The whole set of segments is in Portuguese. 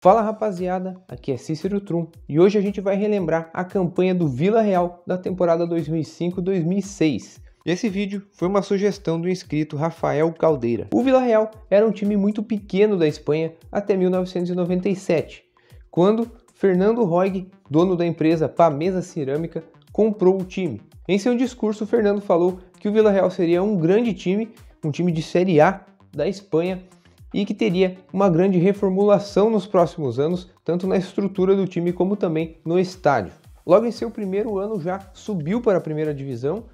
Fala rapaziada, aqui é Cícero Trum e hoje a gente vai relembrar a campanha do Vila Real da temporada 2005-2006. Esse vídeo foi uma sugestão do inscrito Rafael Caldeira. O Vila Real era um time muito pequeno da Espanha até 1997, quando Fernando Roig, dono da empresa Pamesa Cerâmica, comprou o time. Em seu discurso, Fernando falou que o Vila Real seria um grande time, um time de Série A da Espanha, e que teria uma grande reformulação nos próximos anos, tanto na estrutura do time como também no estádio. Logo em seu primeiro ano já subiu para a primeira divisão,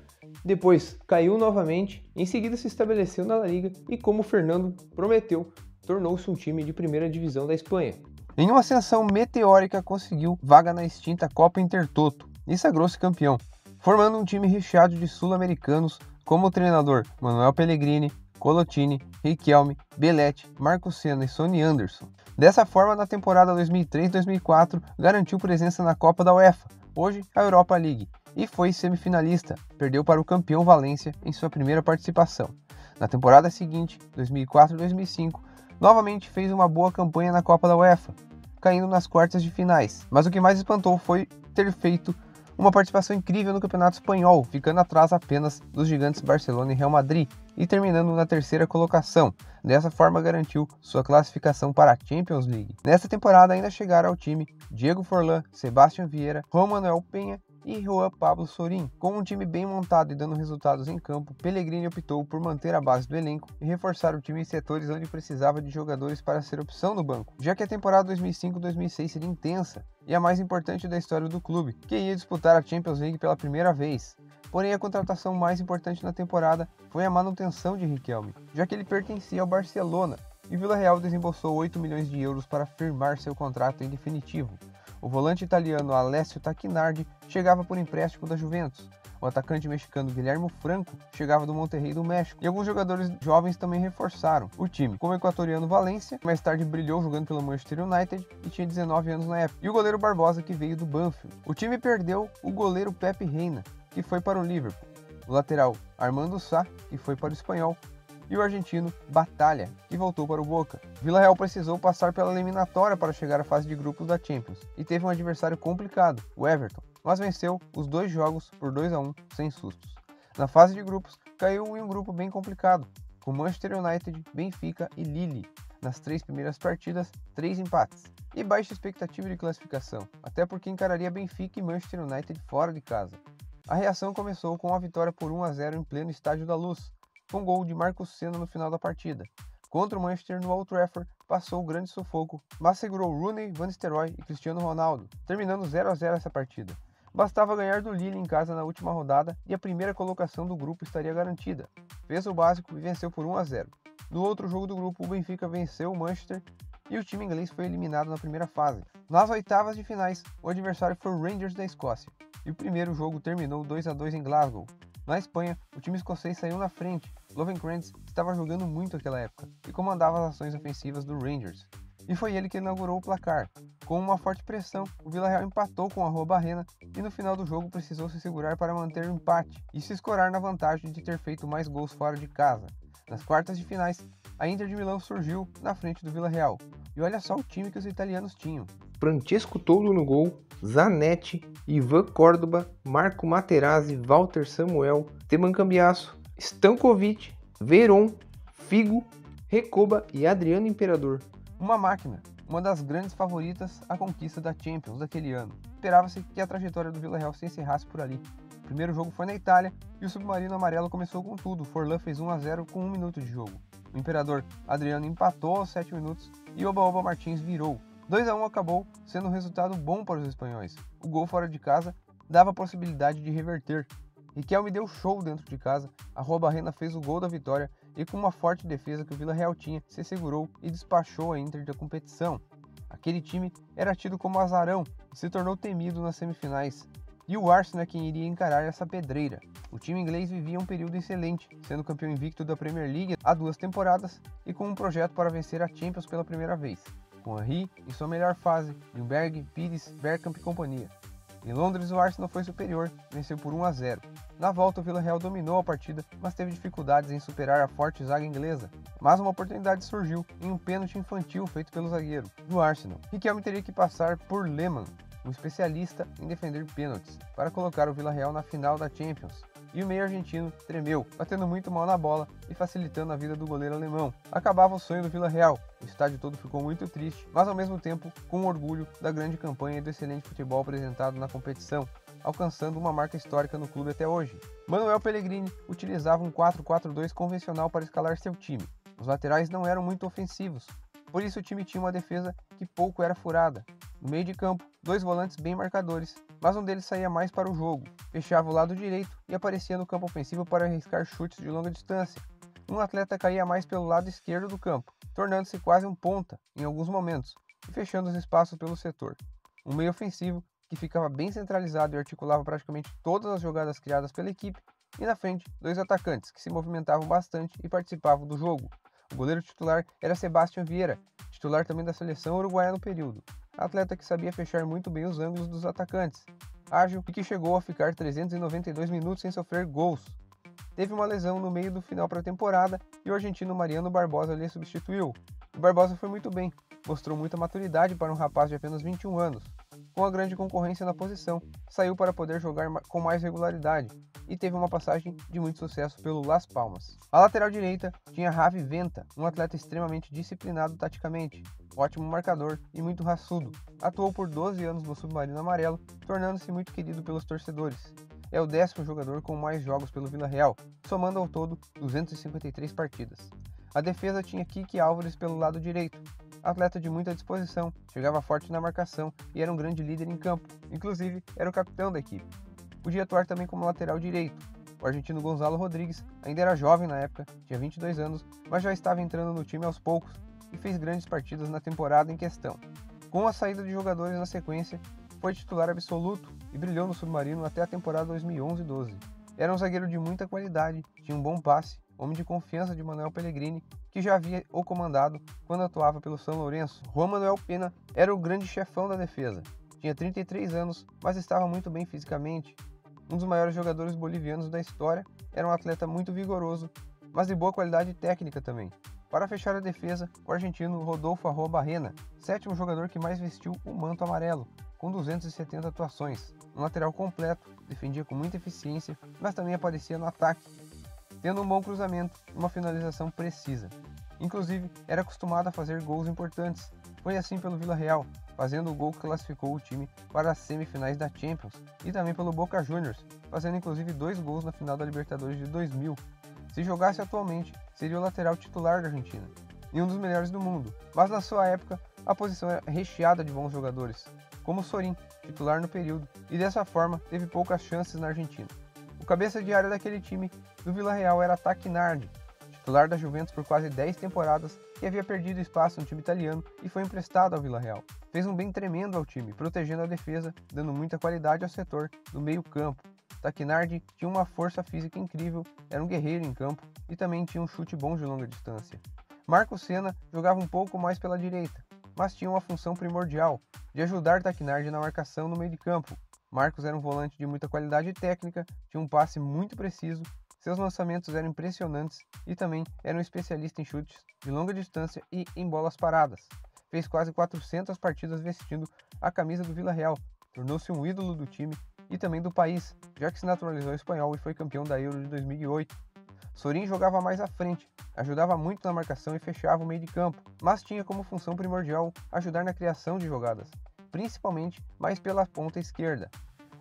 depois caiu novamente, em seguida se estabeleceu na La Liga e, como o Fernando prometeu, tornou-se um time de primeira divisão da Espanha. Em uma ascensão meteórica conseguiu vaga na extinta Copa Intertoto e sagrou-se campeão, formando um time recheado de sul-americanos como o treinador Manuel Pellegrini, Colotini, Riquelme, Belletti, Marco Senna e Sonny Anderson. Dessa forma, na temporada 2003-2004, garantiu presença na Copa da UEFA, hoje a Europa League, e foi semifinalista, perdeu para o campeão Valência em sua primeira participação. Na temporada seguinte, 2004-2005, novamente fez uma boa campanha na Copa da UEFA, caindo nas quartas de finais, mas o que mais espantou foi ter feito uma participação incrível no Campeonato Espanhol, ficando atrás apenas dos gigantes Barcelona e Real Madrid e terminando na terceira colocação. Dessa forma garantiu sua classificação para a Champions League. Nesta temporada ainda chegaram ao time Diego Forlán, Sebastián Vieira, Juan Manuel Penha e Juan Pablo Sorín. Com um time bem montado e dando resultados em campo, Pellegrini optou por manter a base do elenco e reforçar o time em setores onde precisava de jogadores para ser opção no banco, já que a temporada 2005-2006 seria intensa e a mais importante da história do clube, que ia disputar a Champions League pela primeira vez. Porém, a contratação mais importante na temporada foi a manutenção de Riquelme, já que ele pertencia ao Barcelona, e Vila Real desembolsou 8 milhões de euros para firmar seu contrato em definitivo. O volante italiano Alessio Tacchinardi chegava por empréstimo da Juventus. O atacante mexicano Guilherme Franco chegava do Monterrey do México. E alguns jogadores jovens também reforçaram o time, como o equatoriano Valência, que mais tarde brilhou jogando pelo Manchester United e tinha 19 anos na época. E o goleiro Barbosa, que veio do Banfield. O time perdeu o goleiro Pepe Reina, que foi para o Liverpool. O lateral Armando Sá, que foi para o Espanhol. E o argentino Batalha, que voltou para o Boca. Vila Real precisou passar pela eliminatória para chegar à fase de grupos da Champions e teve um adversário complicado, o Everton, mas venceu os dois jogos por 2-1 sem sustos. Na fase de grupos, caiu em um grupo bem complicado, com Manchester United, Benfica e Lille. Nas 3 primeiras partidas, 3 empates e baixa expectativa de classificação, até porque encararia Benfica e Manchester United fora de casa. A reação começou com a vitória por 1-0 em pleno Estádio da Luz, com gol de Marco Senna no final da partida. Contra o Manchester no Old Trafford, passou o grande sufoco, mas segurou Rooney, Van Nistelrooy e Cristiano Ronaldo, terminando 0-0 essa partida. Bastava ganhar do Lille em casa na última rodada e a primeira colocação do grupo estaria garantida. Fez o básico e venceu por 1-0. No outro jogo do grupo, o Benfica venceu o Manchester e o time inglês foi eliminado na primeira fase. Nas oitavas de finais, o adversário foi o Rangers da Escócia, e o primeiro jogo terminou 2-2 em Glasgow. Na Espanha, o time escocês saiu na frente. Lovenkrands estava jogando muito naquela época e comandava as ações ofensivas do Rangers. E foi ele que inaugurou o placar. Com uma forte pressão, o Vila Real empatou com a Rua Barrena e no final do jogo precisou se segurar para manter o empate e se escorar na vantagem de ter feito mais gols fora de casa. Nas quartas de finais, a Inter de Milão surgiu na frente do Vila Real. E olha só o time que os italianos tinham. Francesco Toldo no gol, Zanetti, Ivan Córdoba, Marco Materazzi, Walter Samuel, Teman Cambiasso, Stankovic, Veron, Figo, Recoba e Adriano Imperador. Uma máquina, uma das grandes favoritas à conquista da Champions daquele ano. Esperava-se que a trajetória do Vila Real se encerrasse por ali. O primeiro jogo foi na Itália e o submarino amarelo começou com tudo. Forlán fez 1-0 com 1 minuto de jogo. O Imperador Adriano empatou aos 7 minutos e Oba Martins virou. 2-1 acabou sendo um resultado bom para os espanhóis. O gol fora de casa dava a possibilidade de reverter. Riquelme deu show dentro de casa, a Rua Barrena fez o gol da vitória e com uma forte defesa que o Vila Real tinha, se segurou e despachou a Inter da competição. Aquele time era tido como azarão e se tornou temido nas semifinais. E o Arsenal é quem iria encarar essa pedreira. O time inglês vivia um período excelente, sendo campeão invicto da Premier League há 2 temporadas e com um projeto para vencer a Champions pela primeira vez. Com Henry em sua melhor fase, Ljungberg, Pires, Bergkamp e companhia. Em Londres, o Arsenal foi superior, venceu por 1-0. Na volta, o Vila Real dominou a partida, mas teve dificuldades em superar a forte zaga inglesa. mas uma oportunidade surgiu em um pênalti infantil feito pelo zagueiro do Arsenal. Riquelme teria que passar por Lehmann, um especialista em defender pênaltis, para colocar o Villarreal na final da Champions. E o meio argentino tremeu, batendo muito mal na bola e facilitando a vida do goleiro alemão. Acabava o sonho do Villarreal, o estádio todo ficou muito triste, mas ao mesmo tempo com orgulho da grande campanha e do excelente futebol apresentado na competição, alcançando uma marca histórica no clube até hoje. Manuel Pellegrini utilizava um 4-4-2 convencional para escalar seu time. Os laterais não eram muito ofensivos, por isso o time tinha uma defesa que pouco era furada. No meio de campo, 2 volantes bem marcadores, mas um deles saía mais para o jogo, fechava o lado direito e aparecia no campo ofensivo para arriscar chutes de longa distância. Um atleta caía mais pelo lado esquerdo do campo, tornando-se quase um ponta em alguns momentos e fechando os espaços pelo setor. Um meio ofensivo que ficava bem centralizado e articulava praticamente todas as jogadas criadas pela equipe, e na frente, 2 atacantes que se movimentavam bastante e participavam do jogo. O goleiro titular era Sebastián Vieira, titular também da seleção uruguaia no período, atleta que sabia fechar muito bem os ângulos dos atacantes, ágil e que chegou a ficar 392 minutos sem sofrer gols. Teve uma lesão no meio do final para a temporada e o argentino Mariano Barbosa lhe substituiu. O Barbosa foi muito bem, mostrou muita maturidade para um rapaz de apenas 21 anos. Com a grande concorrência na posição, saiu para poder jogar com mais regularidade e teve uma passagem de muito sucesso pelo Las Palmas. A lateral direita tinha Javi Venta, um atleta extremamente disciplinado taticamente, ótimo marcador e muito raçudo. Atuou por 12 anos no Submarino Amarelo, tornando-se muito querido pelos torcedores. É o 10º jogador com mais jogos pelo Villarreal, somando ao todo 253 partidas. A defesa tinha Kiki Álvares pelo lado direito, atleta de muita disposição, chegava forte na marcação e era um grande líder em campo, inclusive era o capitão da equipe. Podia atuar também como lateral direito. O argentino Gonzalo Rodrigues ainda era jovem na época, tinha 22 anos, mas já estava entrando no time aos poucos e fez grandes partidas na temporada em questão. Com a saída de jogadores na sequência, foi titular absoluto e brilhou no Submarino até a temporada 2011-12. Era um zagueiro de muita qualidade, tinha um bom passe, homem de confiança de Manuel Pellegrini, que já havia o comandado quando atuava pelo São Lourenço. Juan Manuel Pena era o grande chefão da defesa. Tinha 33 anos, mas estava muito bem fisicamente. Um dos maiores jogadores bolivianos da história, era um atleta muito vigoroso, mas de boa qualidade técnica também. Para fechar a defesa, o argentino Rodolfo Arrobarrena, 7º jogador que mais vestiu o manto amarelo, com 270 atuações. Um lateral completo, defendia com muita eficiência, mas também aparecia no ataque, tendo um bom cruzamento e uma finalização precisa. Inclusive, era acostumado a fazer gols importantes. Foi assim pelo Villarreal, fazendo o gol que classificou o time para as semifinais da Champions, e também pelo Boca Juniors, fazendo inclusive 2 gols na final da Libertadores de 2000. Se jogasse atualmente, seria o lateral titular da Argentina, e um dos melhores do mundo, mas na sua época, a posição era recheada de bons jogadores, como Sorin, titular no período, e dessa forma teve poucas chances na Argentina. O cabeça de área daquele time do Villarreal era Tacchinardi, titular da Juventus por quase 10 temporadas, que havia perdido espaço no time italiano e foi emprestado ao Villarreal. Fez um bem tremendo ao time, protegendo a defesa, dando muita qualidade ao setor do meio-campo. Tacchinardi tinha uma força física incrível, era um guerreiro em campo e também tinha um chute bom de longa distância. Marco Senna jogava um pouco mais pela direita, mas tinha uma função primordial, de ajudar Tacchinardi na marcação no meio de campo. Marcos era um volante de muita qualidade técnica, tinha um passe muito preciso, seus lançamentos eram impressionantes e também era um especialista em chutes de longa distância e em bolas paradas. Fez quase 400 partidas vestindo a camisa do Villarreal, tornou-se um ídolo do time e também do país, já que se naturalizou espanhol e foi campeão da Euro de 2008. Sorin jogava mais à frente, ajudava muito na marcação e fechava o meio de campo, mas tinha como função primordial ajudar na criação de jogadas, principalmente mais pela ponta esquerda.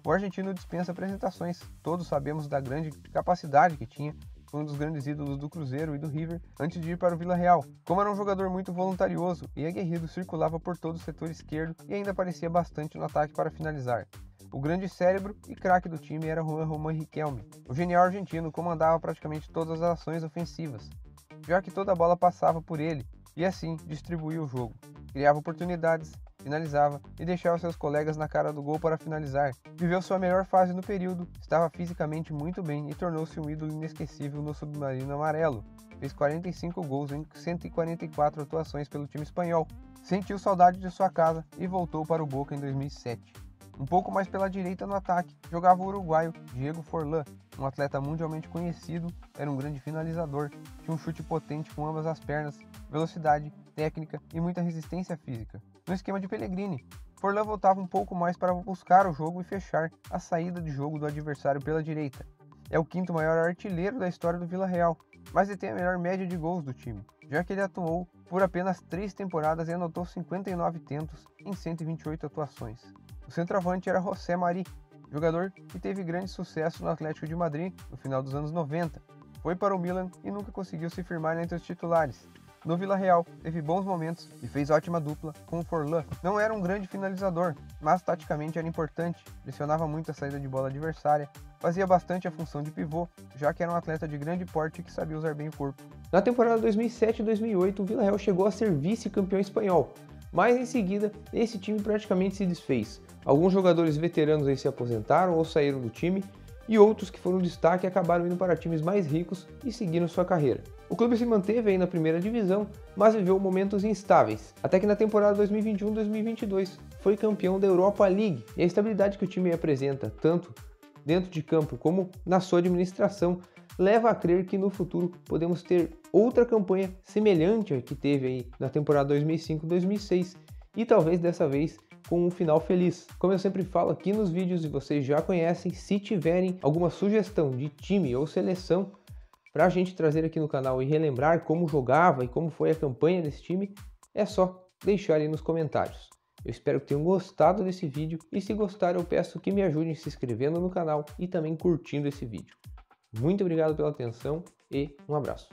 O argentino dispensa apresentações, todos sabemos da grande capacidade que tinha, foi um dos grandes ídolos do Cruzeiro e do River antes de ir para o Villarreal. Como era um jogador muito voluntarioso e aguerrido, circulava por todo o setor esquerdo e ainda aparecia bastante no ataque para finalizar. O grande cérebro e craque do time era Juan Román Riquelme. O genial argentino comandava praticamente todas as ações ofensivas, já que toda a bola passava por ele e assim distribuía o jogo. Criava oportunidades, finalizava e deixava seus colegas na cara do gol para finalizar. Viveu sua melhor fase no período, estava fisicamente muito bem e tornou-se um ídolo inesquecível no Submarino Amarelo. Fez 45 gols em 144 atuações pelo time espanhol. Sentiu saudade de sua casa e voltou para o Boca em 2007. Um pouco mais pela direita no ataque, jogava o uruguaio Diego Forlán, um atleta mundialmente conhecido, era um grande finalizador, tinha um chute potente com ambas as pernas, velocidade, técnica e muita resistência física. No esquema de Pellegrini, Forlán voltava um pouco mais para buscar o jogo e fechar a saída de jogo do adversário pela direita. É o quinto maior artilheiro da história do Vila Real, mas ele tem a melhor média de gols do time, já que ele atuou por apenas 3 temporadas e anotou 59 tentos em 128 atuações. O centroavante era José Mari, jogador que teve grande sucesso no Atlético de Madrid no final dos anos 90. Foi para o Milan e nunca conseguiu se firmar entre os titulares. No Vila Real, teve bons momentos e fez ótima dupla com o Forlán. Não era um grande finalizador, mas taticamente era importante, pressionava muito a saída de bola adversária, fazia bastante a função de pivô, já que era um atleta de grande porte que sabia usar bem o corpo. Na temporada 2007-2008, o Vila Real chegou a ser vice-campeão espanhol, mas em seguida, esse time praticamente se desfez. Alguns jogadores veteranos aí se aposentaram ou saíram do time, e outros que foram destaque acabaram indo para times mais ricos e seguiram sua carreira. O clube se manteve aí na primeira divisão, mas viveu momentos instáveis, até que na temporada 2021-2022 foi campeão da Europa League, e a estabilidade que o time apresenta, tanto dentro de campo como na sua administração, leva a crer que no futuro podemos ter outra campanha semelhante à que teve aí na temporada 2005-2006, e talvez dessa vez com um final feliz. Como eu sempre falo aqui nos vídeos e vocês já conhecem, se tiverem alguma sugestão de time ou seleção para a gente trazer aqui no canal e relembrar como jogava e como foi a campanha desse time, é só deixar aí nos comentários. Eu espero que tenham gostado desse vídeo e se gostaram eu peço que me ajudem se inscrevendo no canal e também curtindo esse vídeo. Muito obrigado pela atenção e um abraço.